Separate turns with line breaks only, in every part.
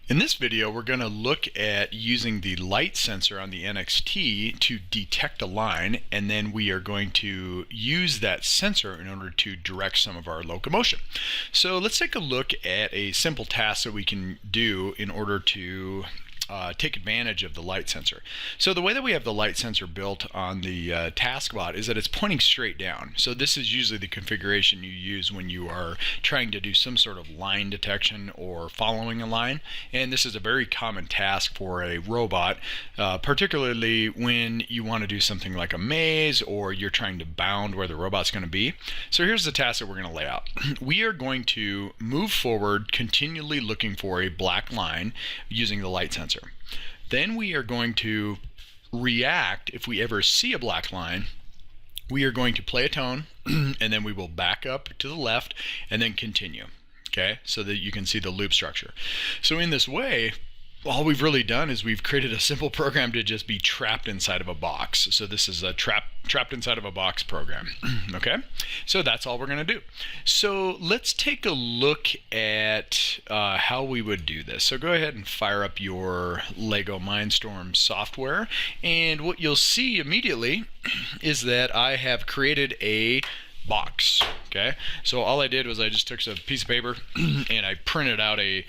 In this video, we're going to look at using the light sensor on the NXT to detect a line, and then we are going to use that sensor in order to direct some of our locomotion. So let's take a look at a simple task that we can do in order to take advantage of the light sensor. So the way that we have the light sensor built on the taskbot is that it's pointing straight down. So this is usually the configuration you use when you are trying to do some sort of line detection or following a line. And this is a very common task for a robot, particularly when you want to do something like a maze or you're trying to bound where the robot's going to be. So here's the task that we're going to lay out. We are going to move forward, continually looking for a black line using the light sensor. Then we are going to react if we ever see a black line. We are going to play a tone and then we will back up to the left and then continue, okay, so that you can see the loop structure. So in this way, all we've really done is we've created a simple program to just be trapped inside of a box. So this is a trapped inside of a box program. Okay, so that's all we're going to do. So let's take a look at how we would do this. So go ahead and fire up your Lego Mindstorm software, and what you'll see immediately is that I have created a box. Okay, so all I did was I just took a piece of paper and I printed out a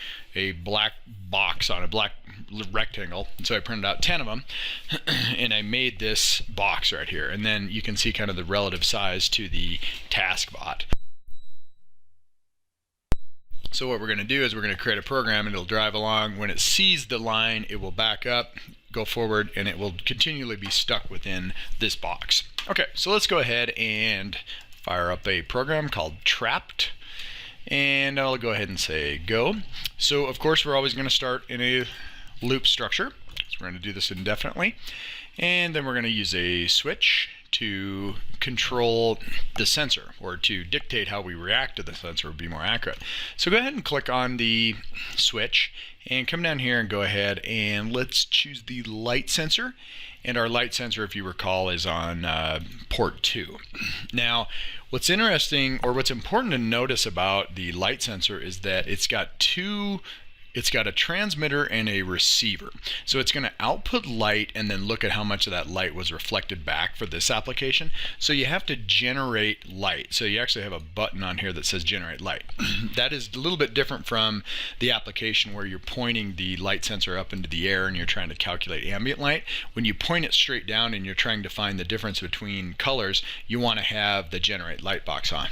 black box on a black rectangle, and so I printed out 10 of them and I made this box right here, and then you can see kind of the relative size to the taskbot. So what we're going to do is we're going to create a program, and it'll drive along. When it sees the line, it will back up, go forward, and it will continually be stuck within this box. Okay, so let's go ahead and fire up a program called Trapped, and I'll go ahead and say go. So of course we're always going to start in a loop structure, so we're going to do this indefinitely, and then we're going to use a switch to control the sensor, or to dictate how we react to the sensor would be more accurate. So go ahead and click on the switch and come down here and go ahead and let's choose the light sensor. And our light sensor, if you recall, is on port 2. Now, what's interesting, or what's important to notice about the light sensor, is that it's got a transmitter and a receiver. So it's going to output light and then look at how much of that light was reflected back for this application. So you have to generate light. So you actually have a button on here that says generate light. That is a little bit different from the application where you're pointing the light sensor up into the air and you're trying to calculate ambient light. When you point it straight down and you're trying to find the difference between colors, you want to have the generate light box on.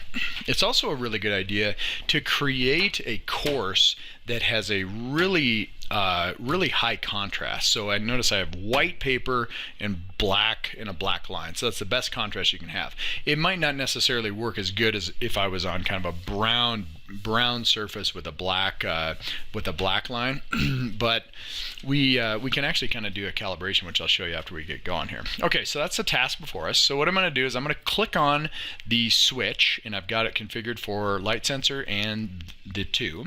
It's also a really good idea to create a course that has a really high contrast. So I notice I have white paper and black in a black line. So that's the best contrast you can have. It might not necessarily work as good as if I was on kind of a brown surface with a black line, but we can actually kind of do a calibration, which I'll show you after we get going here. Okay, so that's the task before us. So what I'm going to do is I'm going to click on the switch, and I've got it configured for light sensor and the 2.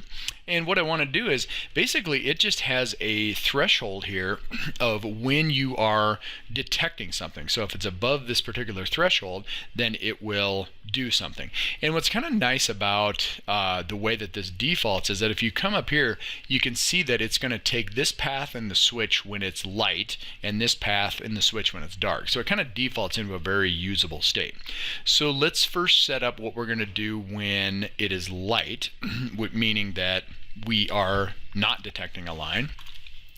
And what I want to do is basically it just has a threshold here of when you are detecting something. So if it's above this particular threshold, then it will do something. And what's kind of nice about the way that this defaults is that if you come up here, you can see that it's going to take this path in the switch when it's light and this path in the switch when it's dark. So it kind of defaults into a very usable state. So let's first set up what we're going to do when it is light, meaning that we are not detecting a line.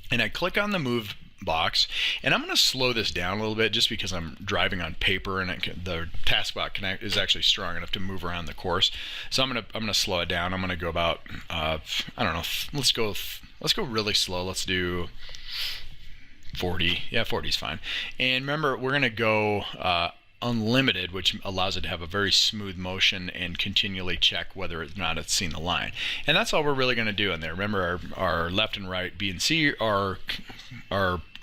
And I click on the move box, and I'm going to slow this down a little bit just because I'm driving on paper and the taskbot is actually strong enough to move around the course. So I'm going to slow it down. I'm going to go about I don't know, let's go really slow. Let's do 40. Yeah, 40 is fine. And remember, we're going to go unlimited, which allows it to have a very smooth motion and continually check whether or not it's seen the line. And that's all we're really going to do in there. Remember, our left and right, B and C, are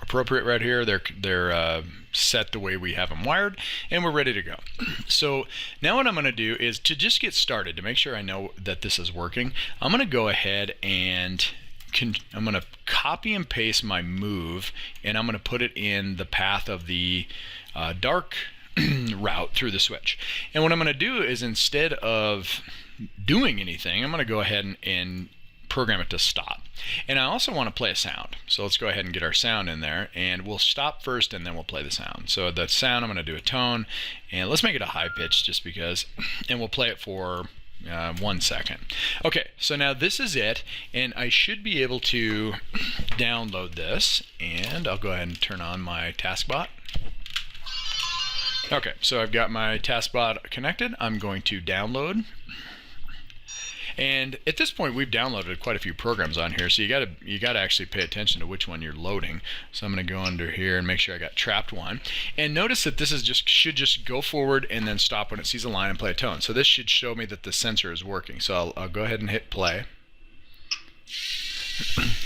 appropriate right here. They're set the way we have them wired, and we're ready to go. So now what I'm going to do is, to just get started, to make sure I know that this is working, I'm going to go ahead and I'm going to copy and paste my move, and I'm going to put it in the path of the dark route through the switch. And what I'm going to do is, instead of doing anything, I'm going to go ahead and program it to stop. And I also want to play a sound. So let's go ahead and get our sound in there, and we'll stop first and then we'll play the sound. So the sound, I'm going to do a tone, and let's make it a high pitch just because, and we'll play it for 1 second. Okay, so now this is it, and I should be able to download this, and I'll go ahead and turn on my taskbot. Okay, so I've got my taskbot connected. I'm going to download. And at this point, we've downloaded quite a few programs on here, so you gotta actually pay attention to which one you're loading. So I'm gonna go under here and make sure I got trapped one. And notice that this is should just go forward and then stop when it sees a line and play a tone. So this should show me that the sensor is working. So I'll go ahead and hit play.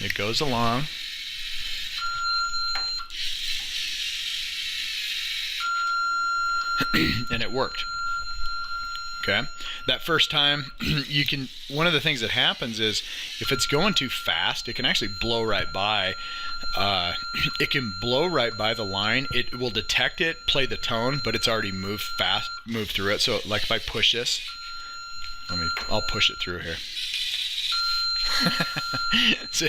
It goes along. And it worked. Okay, that first time, one of the things that happens is if it's going too fast, it can actually blow right by. It can blow right by the line. It will detect it, play the tone, but it's already moved through it. So like if I push this, I'll push it through here. So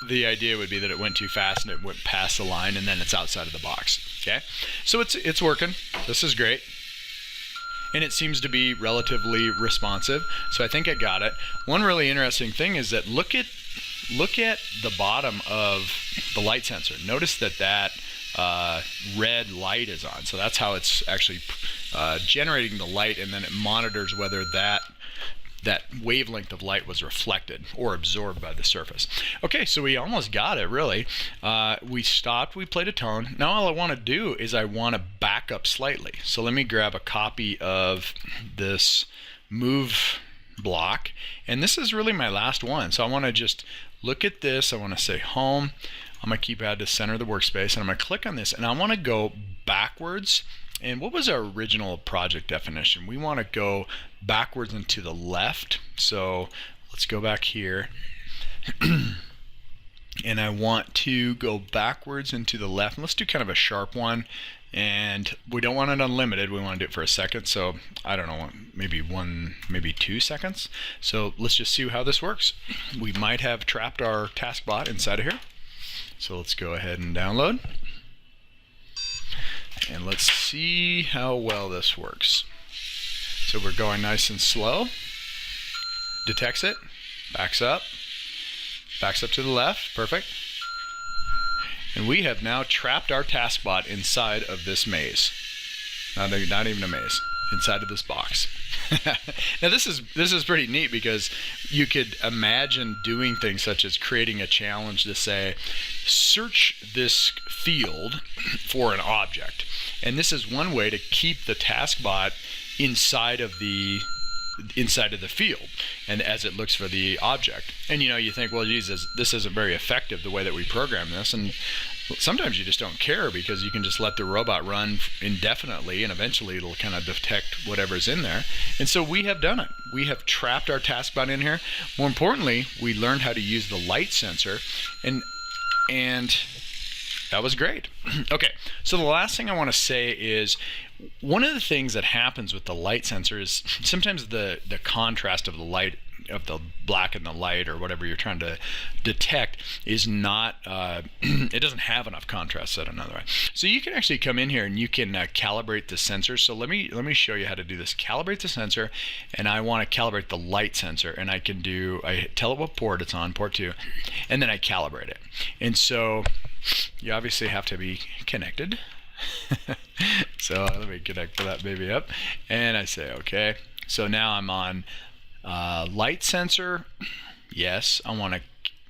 the idea would be that it went too fast and it went past the line, and then it's outside of the box. Okay, so it's working. This is great. And it seems to be relatively responsive, so I think I got it. One really interesting thing is that look at the bottom of the light sensor. Notice that red light is on, so that's how it's actually generating the light, and then it monitors whether that wavelength of light was reflected or absorbed by the surface. Okay, so we almost got it, really. We stopped, we played a tone. Now all I want to do is I want to back up slightly. So let me grab a copy of this move block, and this is really my last one. So I want to just look at this. I want to say home. I'm going to keep add to center of the workspace, and I'm going to click on this, and I want to go backwards. And what was our original project definition? We want to go backwards and to the left. So let's go back here. And I want to go backwards and to the left. And let's do kind of a sharp one. And we don't want it unlimited. We want to do it for a second. So I don't know, maybe 2 seconds. So let's just see how this works. We might have trapped our taskbot inside of here. So let's go ahead and download. And let's see how well this works. So we're going nice and slow. Detects it, backs up to the left, perfect. And we have now trapped our taskbot inside of this maze. Not even a maze, inside of this box. Now this is pretty neat, because you could imagine doing things such as creating a challenge to say, search this field for an object. And this is one way to keep the taskbot inside of the field, and as it looks for the object. And you think, well, Jesus, this isn't very effective the way that we program this. And sometimes you just don't care, because you can just let the robot run indefinitely, and eventually it'll kind of detect whatever's in there. And so we have done it. We have trapped our taskbot in here. More importantly, we learned how to use the light sensor, and that was great. Okay, so the last thing I want to say is, one of the things that happens with the light sensor is sometimes the contrast of the light, of the black and the light, or whatever you're trying to detect, is not, it doesn't have enough contrast, said another way. So you can actually come in here and you can calibrate the sensor. So let me show you how to do this. Calibrate the sensor, and I want to calibrate the light sensor, and I tell it what port it's on, port 2, and then I calibrate it. And so you obviously have to be connected. So let me connect that baby up, and I say okay. So now I'm on light sensor. Yes,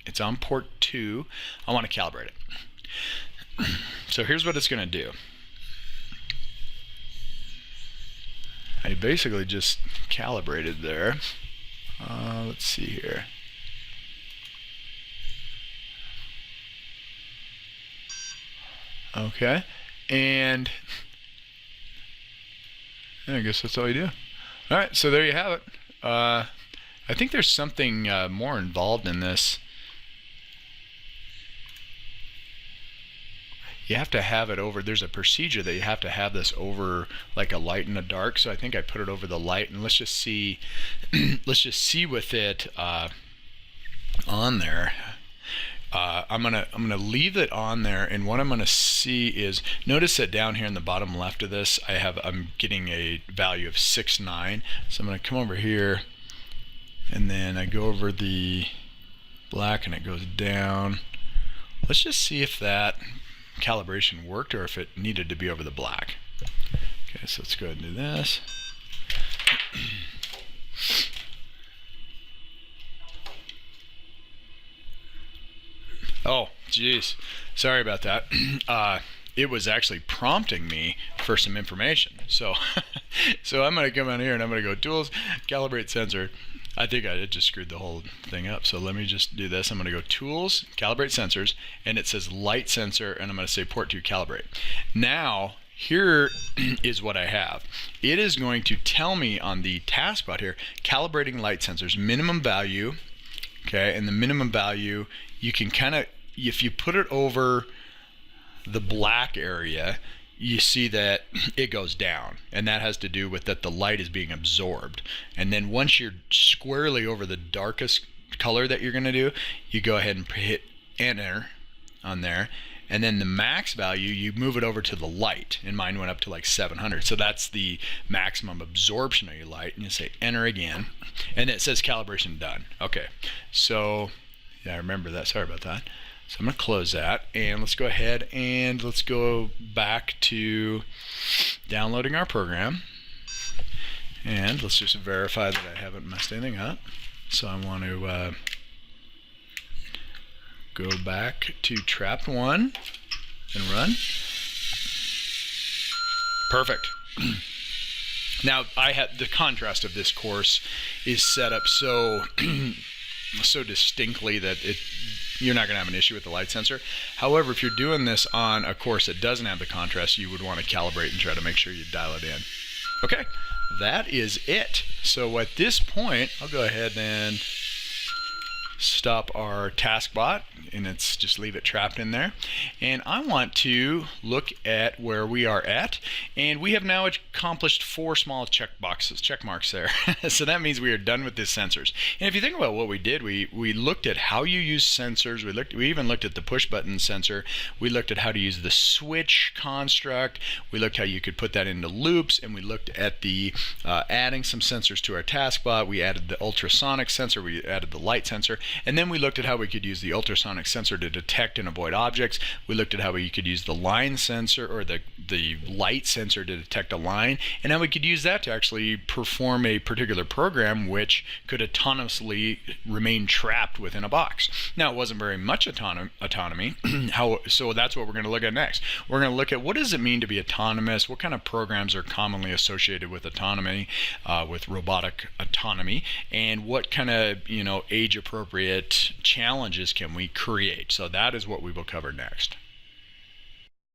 it's on port 2. I want to calibrate it. So here's what it's going to do. I basically just calibrated there. Let's see here. Okay, and I guess that's all you do. All right, so there you have it. I think there's something more involved in this. You have to have it over, there's a procedure that you have to have this over like a light and a dark. So I think I put it over the light, and let's just see with it on there. I'm gonna leave it on there, and what I'm gonna see is, notice that down here in the bottom left of this, I'm getting a value of 6.9. So I'm gonna come over here, and then I go over the black, and it goes down. Let's just see if that calibration worked or if it needed to be over the black. Okay, so let's go ahead and do this. Oh, geez. Sorry about that. It was actually prompting me for some information. So, so I'm going to come on here and I'm going to go Tools, Calibrate Sensor. I think I just screwed the whole thing up. So let me just do this. I'm going to go Tools, Calibrate Sensors, and it says Light Sensor, and I'm going to say Port 2 Calibrate. Now, here is what I have. It is going to tell me on the taskbar here, calibrating light sensors, minimum value. Okay, and the minimum value, you can kind of, if you put it over the black area, you see that it goes down, and that has to do with that the light is being absorbed. And then once you're squarely over the darkest color that you're going to do, you go ahead and hit enter on there, and then the max value, you move it over to the light, and mine went up to like 700, so that's the maximum absorption of your light, and you say enter again, and it says calibration done. Okay, so yeah, I remember that. Sorry about that. So I'm going to close that, and let's go ahead and let's go back to downloading our program, and let's just verify that I haven't messed anything up. So I want to go back to Trap 1 and run. Perfect. Now I have the contrast of this course is set up so so distinctly that you're not going to have an issue with the light sensor. However, if you're doing this on a course that doesn't have the contrast, you would want to calibrate and try to make sure you dial it in. Okay, that is it. So at this point, I'll go ahead and stop our task bot, and it's just leave it trapped in there. And I want to look at where we are at, and we have now accomplished 4 small check marks there. So that means we are done with these sensors. And if you think about what we did, we looked at how you use sensors. We even looked at the push button sensor. We looked at how to use the switch construct. We looked how you could put that into loops, and we looked at the adding some sensors to our task bot. We added the ultrasonic sensor. We added the light sensor. And then we looked at how we could use the ultrasonic sensor to detect and avoid objects. We looked at how we could use the line sensor, or the light sensor, to detect a line, and how we could use that to actually perform a particular program which could autonomously remain trapped within a box. Now, it wasn't very much autonomy. So that's what we're going to look at next. We're going to look at what does it mean to be autonomous, what kind of programs are commonly associated with autonomy, with robotic autonomy, and what kind of age-appropriate challenges can we create. So that is what we will cover next.